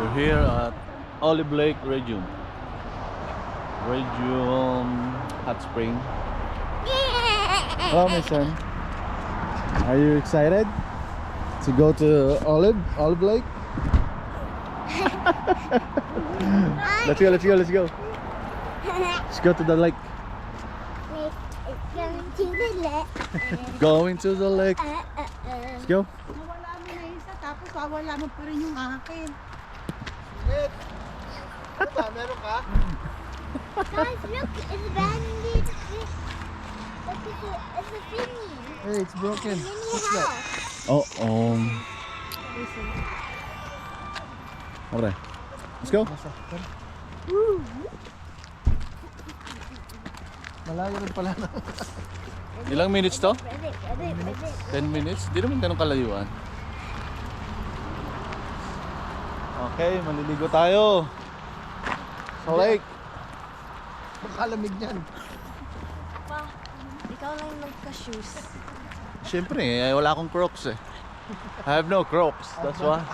We're here at Olive Lake Radium Hot Spring. Hello, my son. Are you excited to go to Olive Lake? Let's go. Let's go to the lake. Going to the lake. Let's go. Nawala mo na isa, tapos wawala mo pa rin yung akin. Shit! Ano ba? Meron ka? Guys, look, it's banded. Look, it's a thingy. Hey, it's broken. Mini house. Oh, alright. Let's go. Malayo rin pala na. Ilang minutes to? Ready. 10 minutes? Di naman ganun kalayuan. Okay, maliligo tayo sa lake. Makalamig niyan. Pa, ikaw lang yung nagka-shoes. Siyempre, wala akong Crocs eh. I have no Crocs, that's why.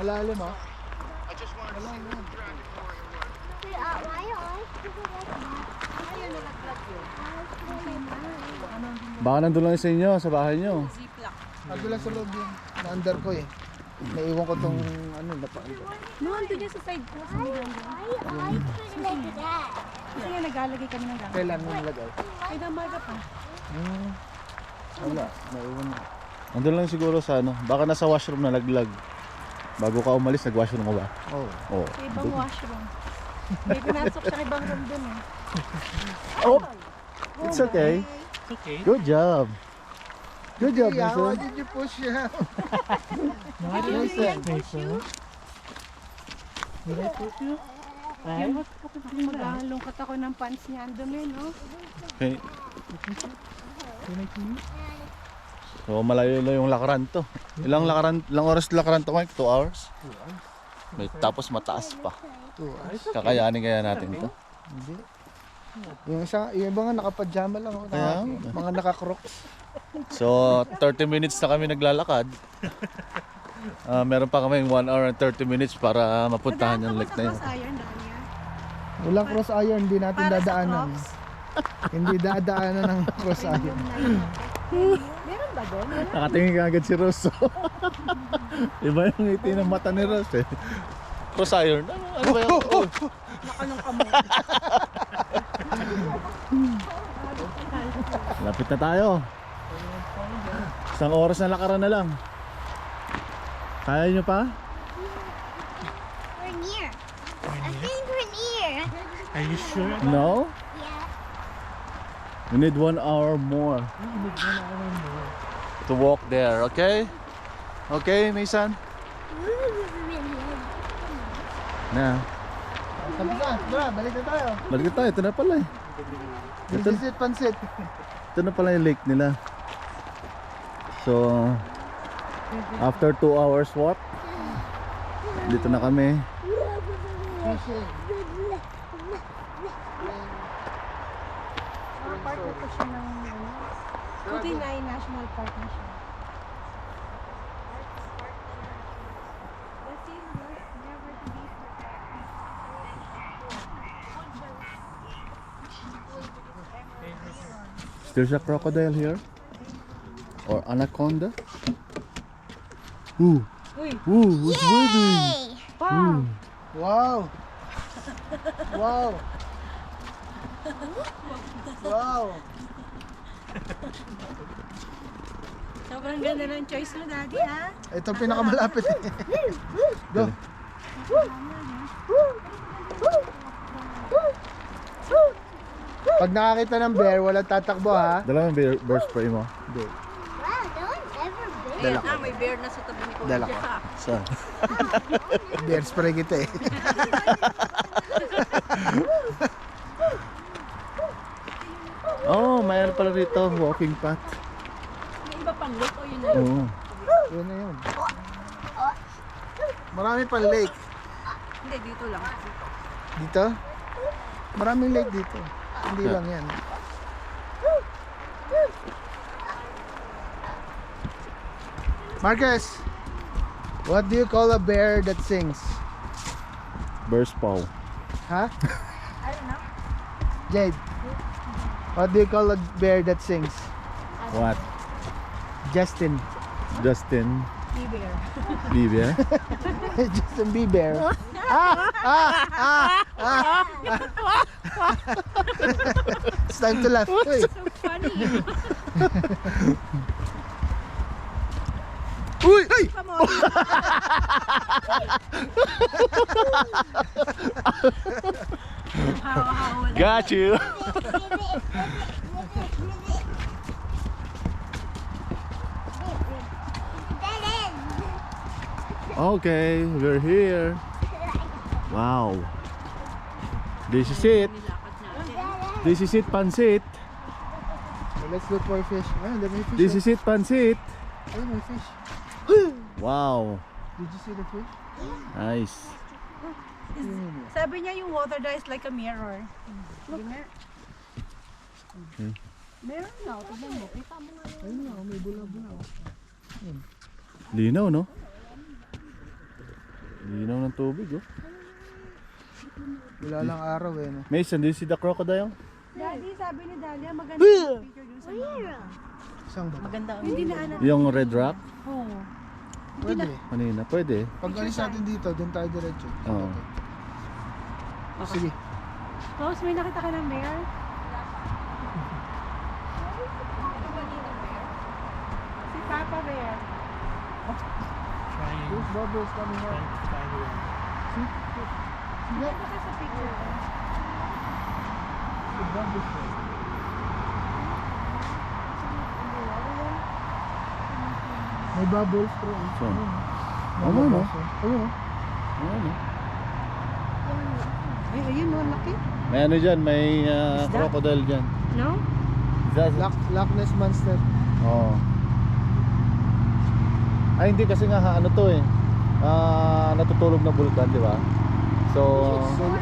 Malalim ah. Why are Baka nandun lang sa inyo, sa bahay nyo. Ziplock. Ando lang sa loob yun. Na-under ko eh. Naiwan ko tong ano, napaanda. No, ando niya sa side ko. Sa Miranda. I put it like that? Kasi nga naglalagay kami ng gamit. Kailan mo nilagay? Ay, damaga pa. Wala, naiwan mo. Nandun lang siguro sa ano, baka nasa washroom na laglag. Bago ka umalis, nag-washroom ka ba? Oh. Oo. Sa ibang washroom. May pinasok sa ibang room dun eh. Oh! It's okay. Okay. Good job. Good job, Yeah, why Mason. did you push him? Ay, maghahalongkat ako ng pants niya. Ang dumi, no? Okay. So malayo na yung lakaran to. Ilang oras lakaran to, Mike? 2 hours? Tapos mataas pa. 2 hours? Kakayanin kaya natin to? Hindi. Yung iba nga nakapajama lang. Oh, Kaya? mga naka-crocs. So 30 minutes na kami naglalakad. Meron pa kami 1 hour and 30 minutes para mapuntahan yung lake na yun. Iron, Dania. Walang cross iron, hindi natin Para sa dadaanan. Crocs. Hindi dadaanan ng cross iron. Meron ba doon? Nakatingin ka agad si Ross. Iba yung ngiti ng mata ni Ross eh. Cross iron. Ano ba yung... Oh. Nakanong kamo. Lapit na tayo. Isang oras na lakaran na lang. Kaya nyo pa? We're near. I think we're near. Are you sure? No? Yeah. We need 1 hour more to walk there, okay? Okay, Mason? Na. Sabi na, bra, balik na tayo. Balik na tayo, ito na pala eh. Pansit, pansit. Ito na pala yung lake nila. So, after 2 hours walk, dito na kami. Part na po siya ng Kootenay National Park na siya. There's a crocodile here. Or anaconda. Ooh, Uy! ooh, it's waving. Hey! Wow! Wow! Wow! Wow! Sobrang ganda ng choice mo, Daddy, ha? Ito pinakamalapit eh. Go! Pag nakakita ng bear, walang tatakbo ha. Dala mo yung bear spray mo. Hindi. Wow, no one's ever been. Dala ko. May bear na sa tabi ni Kuya Dala ko. Jeff, ha? Saan? Bear spray kita eh. Oh, mayroon pala rito, walking path. May iba pang lake o yun na? Oo. Yun na yun. Marami pang lake. Hindi, dito lang. Dito? Maraming lake dito. Hindi lang yan. Marcus, what do you call a bear that sings? Bear's paw. Huh? I don't know. Jade, what do you call a bear that sings? What? Justin. Justin Bear. Bieber. Justin Bieber. It's time to laugh. Uy. So funny. Uy! Ay! Come on. How Got you. Okay, we're here. Wow. This is it. This is it, pansit. Let's look for fish. Ayun, may fish. This is it, pansit. Ayun, may fish. Wow. Did you see the fish? Nice. Sabi niya yung water there is like a mirror. Look. Okay. Mirror na. Tignan mo. Kita mo nga yun. Ayun na, may bula-bula. Linaw, no? Linaw ng tubig, oh. Wala lang araw eh, no? Mason, do you see the crocodile? Daddy, sabi ni Dalia, maganda yung picture dun sa mga. Isang ba? Maganda. Hindi na anak. Yung red rock? Oo. Pwede. Kanina, pwede. Pag alis natin dito, doon tayo diretso. Oo. Sige. Rose, may nakita ka ng bear? Si Papa Bear. There's bubbles coming out. See? Look at sa picture. The bubbles there. May bubbles bro. So, Ano no? no? Ayun oh. Ano? Ay, ayun mo, laki. May ano dyan, may crocodile dyan. No? That's Loch Ness Monster. Oo. Ay, hindi kasi nga ano to eh. Natutulog na bulkan, di ba? So,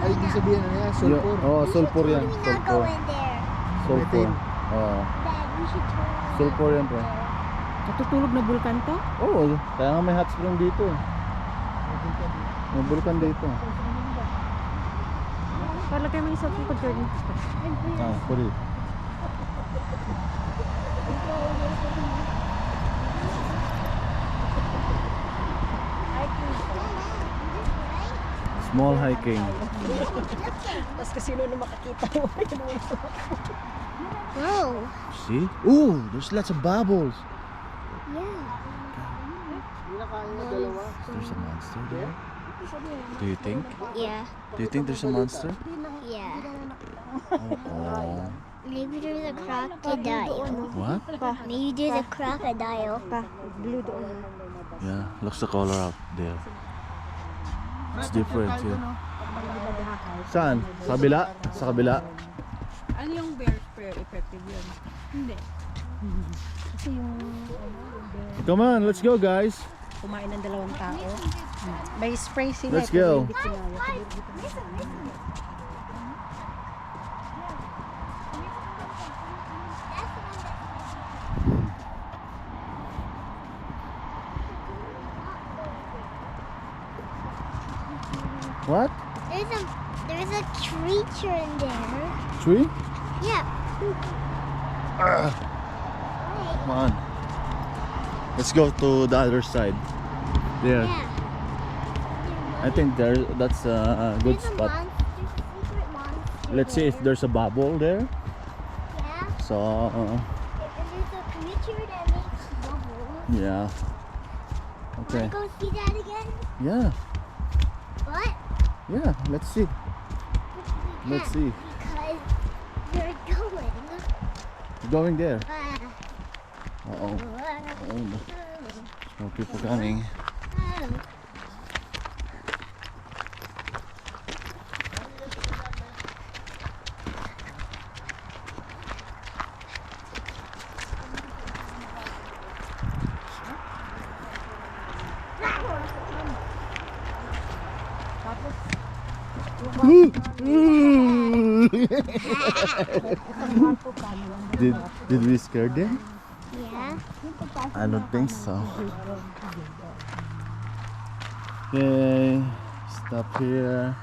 Ay, di sabihin ano yan, sulfur. sulfur yan. We not Sulfur. go in there. Sulfur. Methane. Oo. Dad, we should turn around. Sulfur yan, pre. Natutulog na bulkan to? Oo, kaya nga may hot spring dito eh. May bulkan dito. Palagay mo yung sa picture dito. Puri. Small hiking. Tapos kasi na makakita mo. Whoa. See? Ooh, there's lots of bubbles. Yeah. There's a monster there. Do you think? Yeah. Do you think there's a monster? Yeah. Oh. Maybe there's a crocodile. What? Maybe there's a crocodile. Blue doon. Yeah, looks the color out there. It's different here. Saan? Sa kabila? Sa kabila? Ano yung bear spray effective yun? Hindi. Kasi yung Come on, let's go guys. kumain ng dalawang tao. May spray sila. Let's go. Hindi kinaya. What? There's a creature in there. Tree? Yeah. Come on. Let's go to the other side. There. Yeah. I think that's a good There's a spot. monster. There's a secret monster. Let's see if there's a bubble there. Yeah. So, And there's a creature that makes bubbles. yeah. Okay. Wanna go see that again? Yeah. What? Yeah, let's see. We Let's can't see. Because you're going. Going there. Ah. Uh-oh. Oh, no. More people coming. did we scare them? Yeah. I don't think so. Okay, stop here.